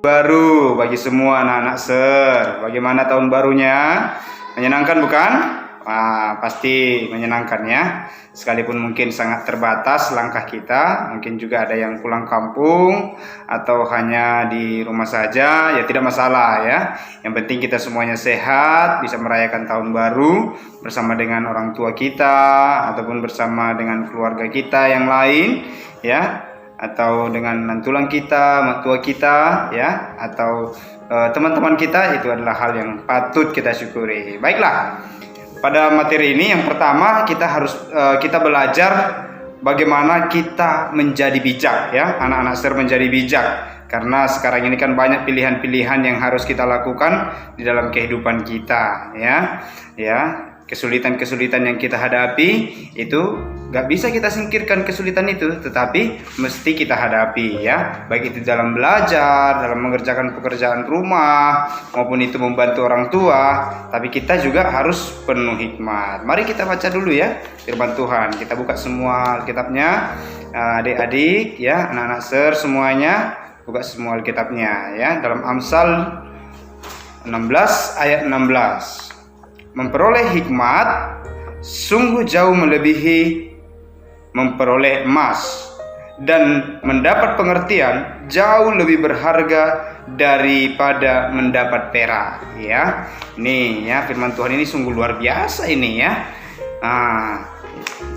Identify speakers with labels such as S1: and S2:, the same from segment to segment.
S1: Baru bagi semua anak-anak Ser. Bagaimana tahun barunya? Menyenangkan bukan? Wah, pasti menyenangkan ya. Sekalipun mungkin sangat terbatas langkah kita, mungkin juga ada yang pulang kampung atau hanya di rumah saja, ya tidak masalah ya. Yang penting kita semuanya sehat, bisa merayakan tahun baru bersama dengan orang tua kita ataupun bersama dengan keluarga kita yang lain ya, atau dengan nantulang kita, mertua kita ya, atau teman-teman kita. Itu adalah hal yang patut kita syukuri. Baiklah, pada materi ini yang pertama kita belajar bagaimana kita menjadi bijak ya, anak-anak Ser menjadi bijak. Karena sekarang ini kan banyak pilihan-pilihan yang harus kita lakukan di dalam kehidupan kita ya. Kesulitan-kesulitan yang kita hadapi itu gak bisa kita singkirkan kesulitan itu, tetapi mesti kita hadapi ya. Baik itu dalam belajar, dalam mengerjakan pekerjaan rumah, maupun itu membantu orang tua. Tapi kita juga harus penuh hikmat. Mari kita baca dulu ya firman Tuhan. Kita buka semua Alkitabnya, adik-adik ya, anak-anak Ser semuanya buka semua Alkitabnya ya. Dalam Amsal 16 ayat 16. Memperoleh hikmat sungguh jauh melebihi memperoleh emas, dan mendapat pengertian jauh lebih berharga daripada mendapat perak ya. Nih ya, firman Tuhan ini sungguh luar biasa ini ya.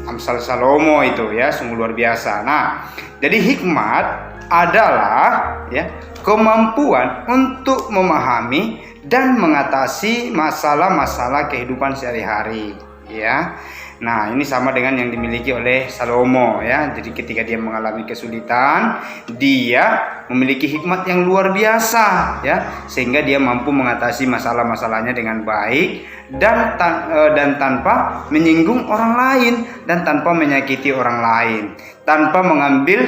S1: Amsal Salomo itu ya, sungguh luar biasa. Nah, jadi hikmat adalah ya kemampuan untuk memahami dan mengatasi masalah-masalah kehidupan sehari-hari ya. Nah, ini sama dengan yang dimiliki oleh Salomo ya. Jadi ketika dia mengalami kesulitan, dia memiliki hikmat yang luar biasa ya, sehingga dia mampu mengatasi masalah-masalahnya dengan baik dan tanpa menyinggung orang lain dan tanpa menyakiti orang lain, tanpa mengambil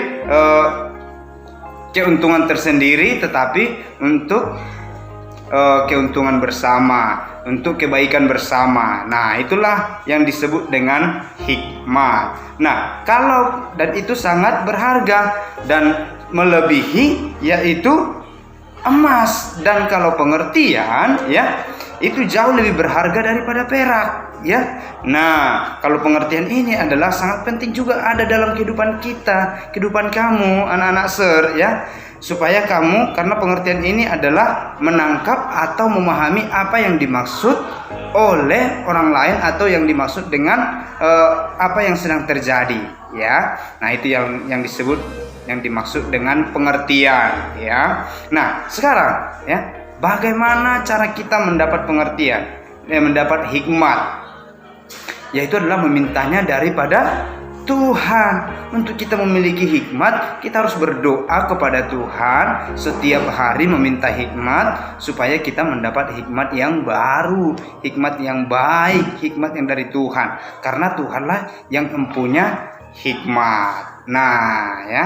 S1: keuntungan tersendiri, tetapi untuk keuntungan bersama, untuk kebaikan bersama. Nah, itulah yang disebut dengan hikmat. Nah, dan itu sangat berharga dan melebihi yaitu emas. Dan kalau pengertian ya, itu jauh lebih berharga daripada perak ya. Nah, kalau pengertian ini adalah sangat penting juga ada dalam kehidupan kita, kehidupan kamu anak-anak Ser ya. Supaya kamu, karena pengertian ini adalah menangkap atau memahami apa yang dimaksud oleh orang lain atau yang dimaksud dengan apa yang sedang terjadi ya. Nah, itu yang disebut, yang dimaksud dengan pengertian ya. Nah, sekarang ya, bagaimana cara kita mendapat pengertian, mendapat hikmat? Yaitu adalah memintanya daripada Tuhan. Untuk kita memiliki hikmat, kita harus berdoa kepada Tuhan setiap hari, meminta hikmat supaya kita mendapat hikmat yang baru, hikmat yang baik, hikmat yang dari Tuhan. Karena Tuhanlah yang mempunyai hikmat. Nah ya,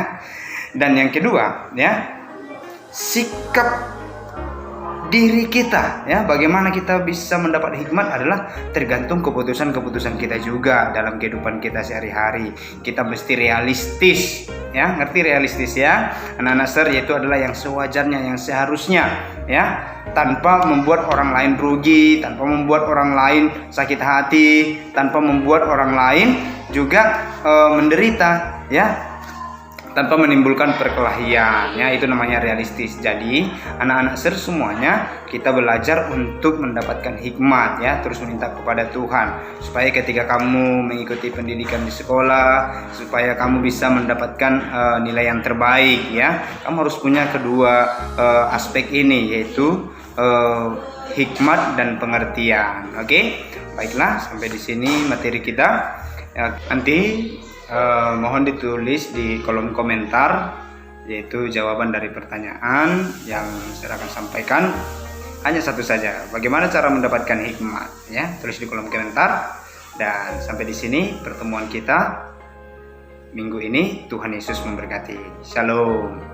S1: dan yang kedua ya, sikap diri kita ya, bagaimana kita bisa mendapat hikmat adalah tergantung keputusan-keputusan kita juga dalam kehidupan kita sehari-hari. Kita mesti realistis ya, ngerti realistis ya anak-anak Ser, yaitu adalah yang sewajarnya, yang seharusnya ya, tanpa membuat orang lain rugi, tanpa membuat orang lain sakit hati, tanpa membuat orang lain juga menderita ya, tanpa menimbulkan perkelahian ya. Itu namanya realistis. Jadi anak-anak Ser semuanya kita belajar untuk mendapatkan hikmat ya, terus meminta kepada Tuhan supaya ketika kamu mengikuti pendidikan di sekolah, supaya kamu bisa mendapatkan nilai yang terbaik ya, kamu harus punya kedua aspek ini, yaitu hikmat dan pengertian. Oke, baiklah, sampai di sini materi kita ya. Nanti mohon ditulis di kolom komentar, yaitu jawaban dari pertanyaan yang saya akan sampaikan. Hanya satu saja, bagaimana cara mendapatkan hikmat ya, tulis di kolom komentar. Dan sampai di sini pertemuan kita minggu ini. Tuhan Yesus memberkati. Shalom.